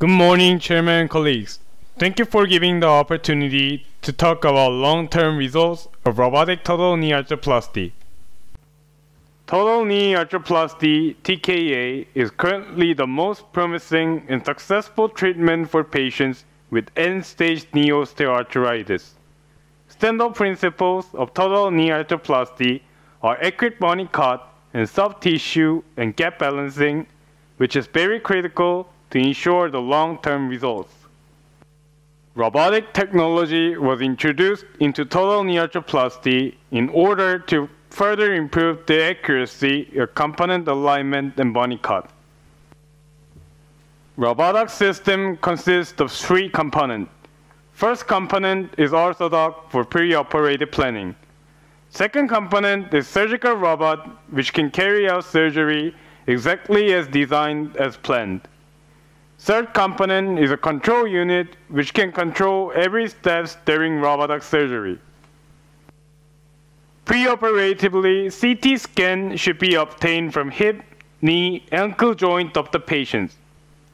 Good morning, Chairman and colleagues. Thank you for giving the opportunity to talk about long-term results of robotic total knee arthroplasty. Total knee arthroplasty (TKA) is currently the most promising and successful treatment for patients with end-stage knee osteoarthritis. Standard principles of total knee arthroplasty are accurate bony cut and soft tissue and gap balancing, which is very critical to ensure the long-term results. Robotic technology was introduced into total knee arthroplasty in order to further improve the accuracy of component alignment and bony cut. Robotic system consists of three components. First component is orthodox for preoperative planning. Second component is surgical robot, which can carry out surgery exactly as designed as planned. Third component is a control unit, which can control every step during robotic surgery. Preoperatively, CT scan should be obtained from hip, knee, ankle joint of the patient,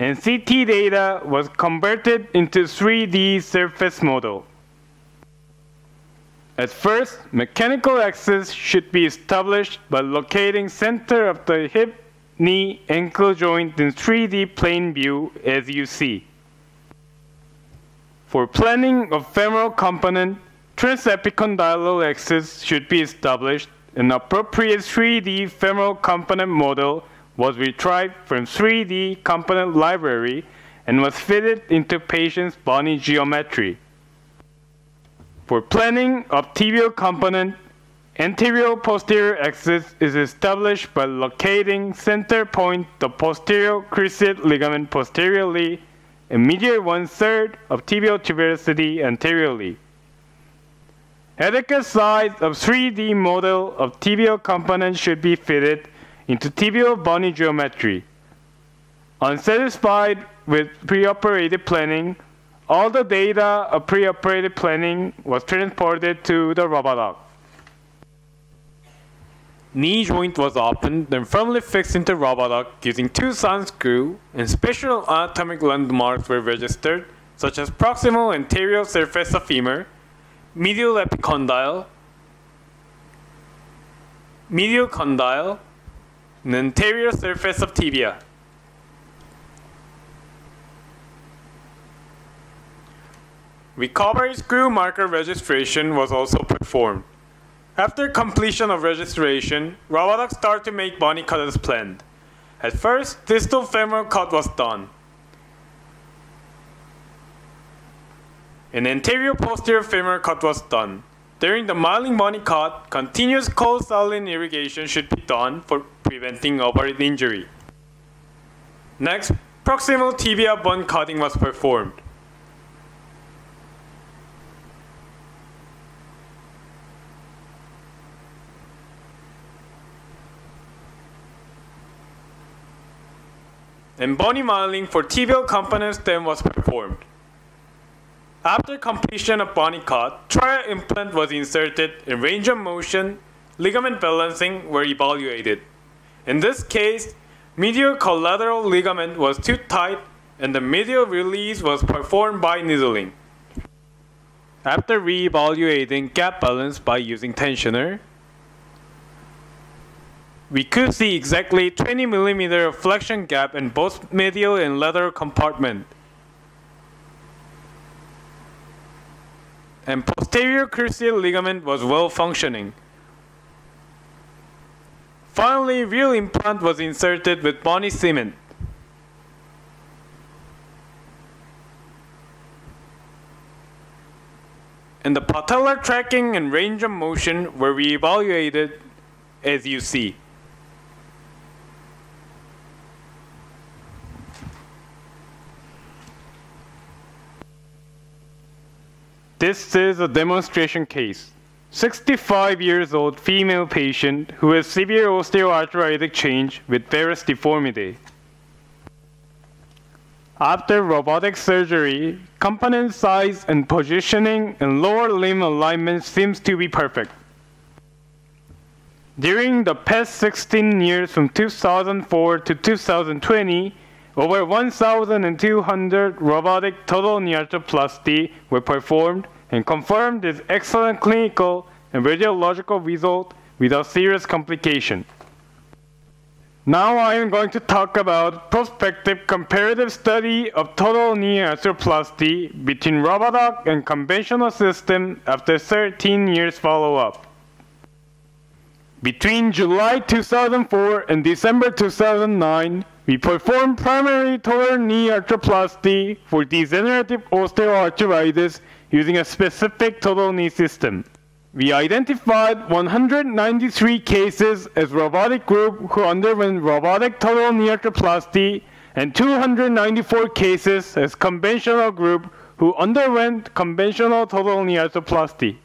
and CT data was converted into 3D surface model. At first, mechanical axis should be established by locating center of the hip, knee, ankle joint in 3D plane view as you see. For planning of femoral component, transepicondylal axis should be established. An appropriate 3D femoral component model was retrieved from 3D component library and was fitted into patient's bony geometry. For planning of tibial component, anterior-posterior axis is established by locating center point the posterior cruciate ligament posteriorly and medial 1/3 of tibial tuberosity anteriorly. Adequate size of 3D model of tibial component should be fitted into tibial bony geometry. Unsatisfied with preoperative planning, all the data of preoperative planning was transported to the robotic. Knee joint was opened and firmly fixed into robotic using 2 sun screws, and special anatomic landmarks were registered, such as proximal anterior surface of femur, medial epicondyle, medial condyle, and anterior surface of tibia. Recovery screw marker registration was also performed. After completion of registration, robotic started to make bony cut as planned. At first, distal femoral cut was done. An anterior-posterior femoral cut was done. During the myelin bony cut, continuous cold saline irrigation should be done for preventing overt injury. Next, proximal tibia bone cutting was performed. And bony modeling for tibial component stem was performed. After completion of bony cut, trial implant was inserted and range of motion, ligament balancing were evaluated. In this case, medial collateral ligament was too tight and the medial release was performed by needling. After re-evaluating gap balance by using tensioner, we could see exactly 20 mm of flexion gap in both medial and lateral compartment. And posterior cruciate ligament was well functioning. Finally, real implant was inserted with bony cement. And the patellar tracking and range of motion were re-evaluated as you see. This is a demonstration case. 65 years old female patient who has severe osteoarthritic change with varus deformity. After robotic surgery, component size and positioning and lower limb alignment seems to be perfect. During the past 16 years from 2004 to 2020, Over 1,200 robotic total knee arthroplasty were performed and confirmed this excellent clinical and radiological result without serious complication. Now I am going to talk about prospective comparative study of total knee arthroplasty between Robodoc and conventional system after 13 years follow-up. Between July 2004 and December 2009, we performed primary total knee arthroplasty for degenerative osteoarthritis using a specific total knee system. We identified 193 cases as robotic group who underwent robotic total knee arthroplasty and 294 cases as conventional group who underwent conventional total knee arthroplasty.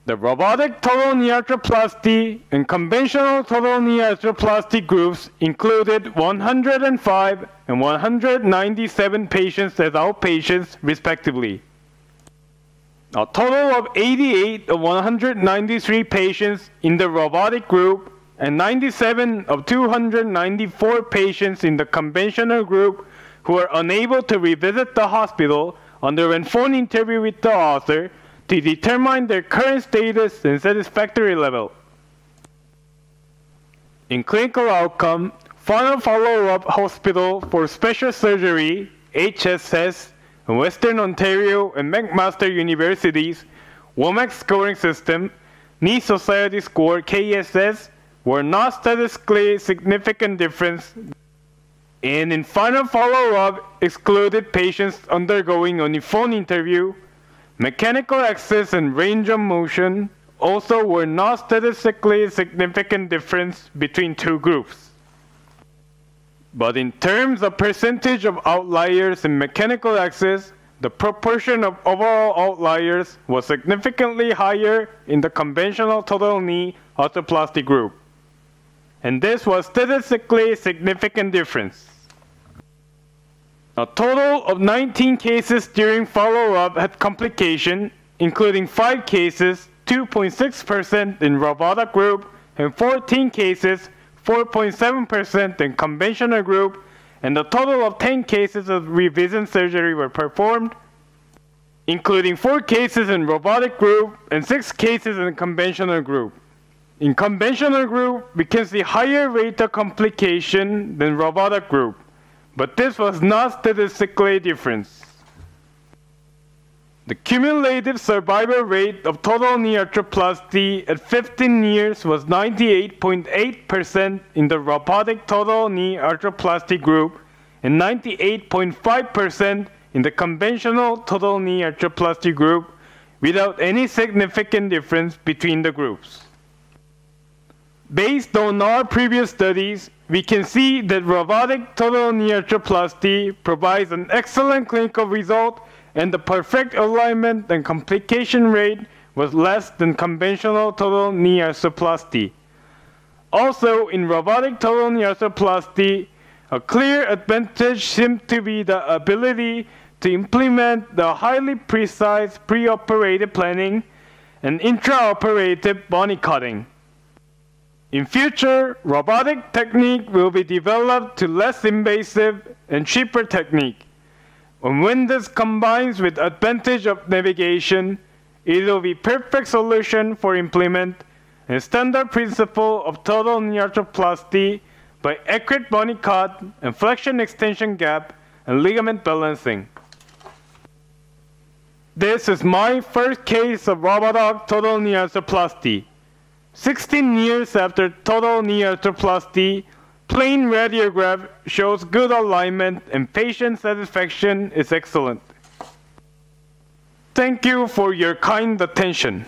The robotic total knee arthroplasty and conventional total knee arthroplasty groups included 105 and 197 patients as outpatients, respectively. A total of 88 of 193 patients in the robotic group and 97 of 294 patients in the conventional group who were unable to revisit the hospital underwent phone interview with the author to determine their current status and satisfactory level. In clinical outcome, final follow-up hospital for special surgery, HSS, in Western Ontario and McMaster Universities, WOMAC scoring system, Knee Society score, KSS, were not statistically significant difference, and in final follow-up excluded patients undergoing only phone interview. Mechanical access and range of motion also were not statistically significant difference between two groups. But in terms of percentage of outliers in mechanical access, the proportion of overall outliers was significantly higher in the conventional total knee arthroplasty group. And this was statistically significant difference. A total of 19 cases during follow-up had complication, including 5 cases, 2.6% in robotic group, and 14 cases, 4.7% in conventional group, and a total of 10 cases of revision surgery were performed, including 4 cases in robotic group and 6 cases in conventional group. In conventional group, we can see higher rate of complication than robotic group, but this was not statistically different. The cumulative survival rate of total knee arthroplasty at 15 years was 98.8% in the robotic total knee arthroplasty group and 98.5% in the conventional total knee arthroplasty group, without any significant difference between the groups. Based on our previous studies, we can see that robotic total knee arthroplasty provides an excellent clinical result, and the perfect alignment and complication rate was less than conventional total knee arthroplasty. Also, in robotic total knee arthroplasty, a clear advantage seemed to be the ability to implement the highly precise preoperative planning and intraoperative bony cutting. In future, robotic technique will be developed to less invasive and cheaper technique. And when this combines with advantage of navigation, it will be perfect solution for implement and standard principle of total knee arthroplasty by accurate bony cut and flexion extension gap and ligament balancing. This is my first case of Robodoc total knee arthroplasty. 16 years after total knee arthroplasty, plain radiograph shows good alignment and patient satisfaction is excellent. Thank you for your kind attention.